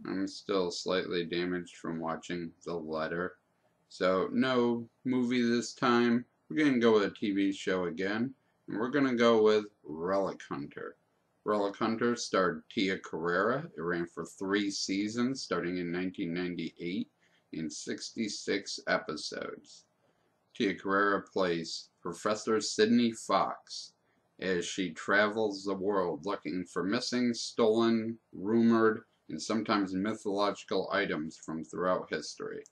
I'm still slightly damaged from watching The Letter. So, no movie this time. We're going to go with a TV show again. And we're going to go with Relic Hunter. Relic Hunter starred Tia Carrere. It ran for 3 seasons, starting in 1998, in 66 episodes. Tia Carrere plays Professor Sydney Fox as she travels the world looking for missing, stolen, rumored, and sometimes mythological items from throughout history.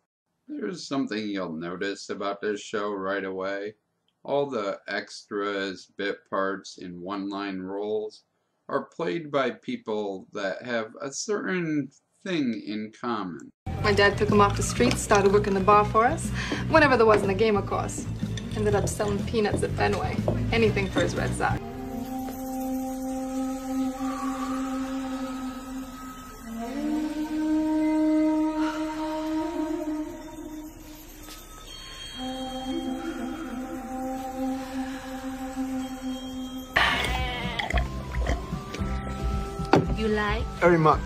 There's something you'll notice about this show right away. All the extras, bit parts, and one-line roles are played by people that have a certain thing in common. My dad took him off the streets, started working the bar for us, whenever there wasn't a game, of course. Ended up selling peanuts at Fenway. Anything for his Red Sox. You like? Very much.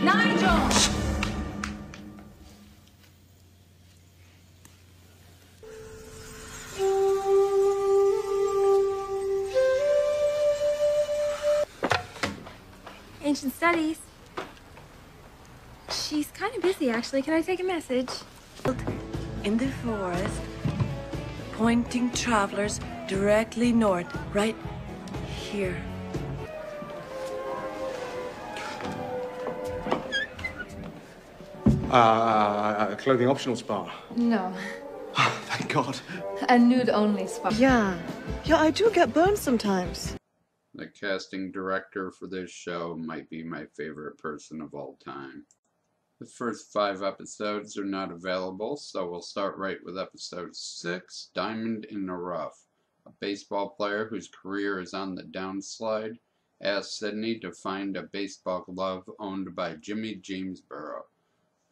Nigel! Ancient Studies. She's kind of busy, actually. Can I take a message? In the forest, pointing travelers directly north, right here. Clothing optional spa. No, Oh, thank God. a nude-only spa. Yeah, I do get burned sometimes. The casting director for this show might be my favorite person of all time. The first 5 episodes are not available, so we'll start right with episode 6, Diamond in the Rough. A baseball player whose career is on the downslide asks Sydney to find a baseball glove owned by Jimmy Jamesborough,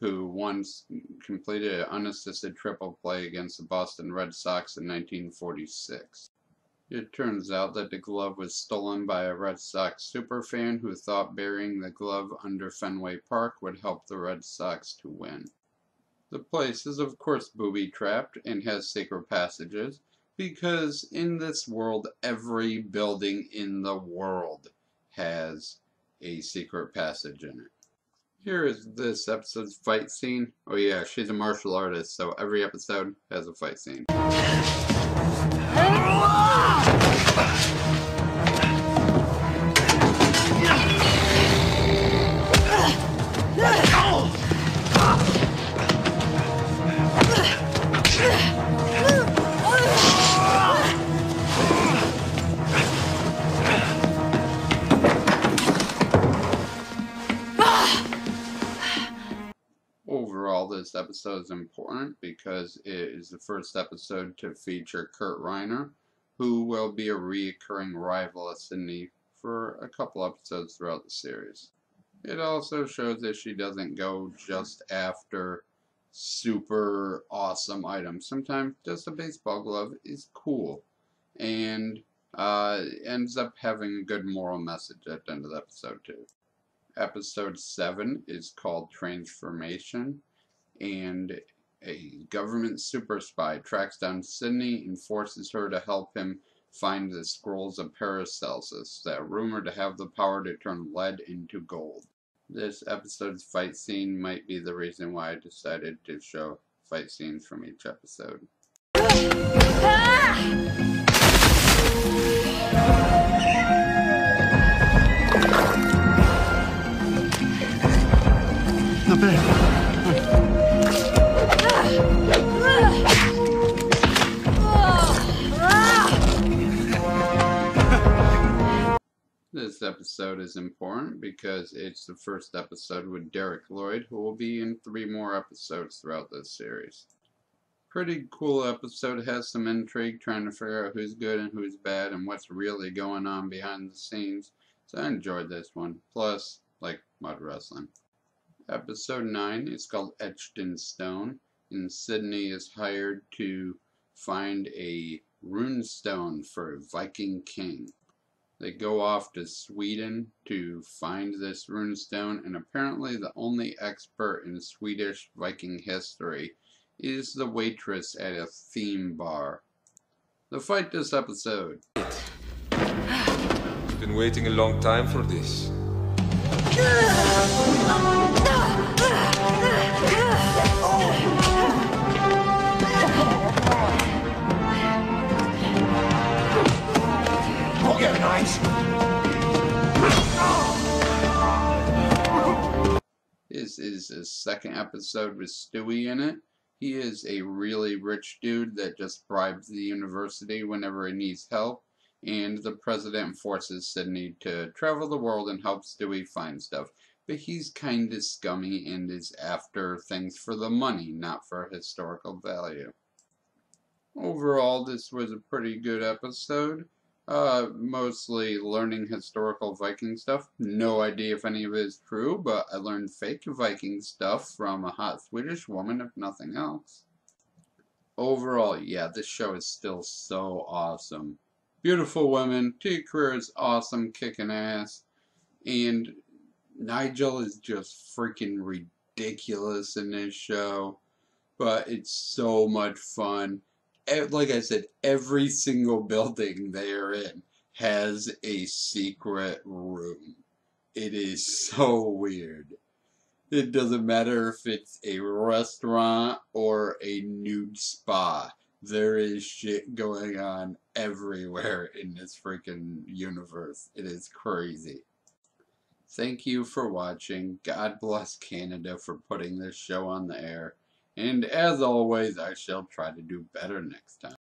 who once completed an unassisted triple play against the Boston Red Sox in 1946. It turns out that the glove was stolen by a Red Sox superfan who thought burying the glove under Fenway Park would help the Red Sox to win. The place is of course booby-trapped and has secret passages, because in this world every building in the world has a secret passage in it. Here is this episode's fight scene. Oh yeah, she's a martial artist, so every episode has a fight scene. Overall, this episode is important because it is the first episode to feature Kurt Reiner, who will be a recurring rival of Sydney for a couple episodes throughout the series. It also shows that she doesn't go just after super awesome items. Sometimes just a baseball glove is cool and ends up having a good moral message at the end of the episode too. Episode 7 is called Transformation, and a government super spy tracks down Sydney and forces her to help him find the scrolls of Paracelsus that are rumored to have the power to turn lead into gold. This episode's fight scene might be the reason why I decided to show fight scenes from each episode. Not bad. This episode is important because it's the first episode with Derek Lloyd, who will be in 3 more episodes throughout this series. Pretty cool episode, has some intrigue trying to figure out who's good and who's bad and what's really going on behind the scenes, so I enjoyed this one, plus, like mud wrestling. Episode 9 is called Etched in Stone, and Sydney is hired to find a rune stone for a Viking king. They go off to Sweden to find this runestone, and apparently the only expert in Swedish Viking history is the waitress at a theme bar. The fight this episode. I've been waiting a long time for this. This is his second episode with Stewie in it. He is a really rich dude that just bribes the university whenever he needs help, and the president forces Sydney to travel the world and help Stewie find stuff. But he's kinda scummy and is after things for the money, not for historical value. Overall, this was a pretty good episode. Mostly learning historical Viking stuff. No idea if any of it is true, but I learned fake Viking stuff from a hot Swedish woman, if nothing else. Overall, yeah, this show is still so awesome. Beautiful women, Tia Carrere is awesome, kicking ass, and Nigel is just freaking ridiculous in this show, but it's so much fun. Like I said, every single building they are in has a secret room. It is so weird. It doesn't matter if it's a restaurant or a nude spa. There is shit going on everywhere in this freaking universe. It is crazy. Thank you for watching. God bless Canada for putting this show on the air. And as always, I shall try to do better next time.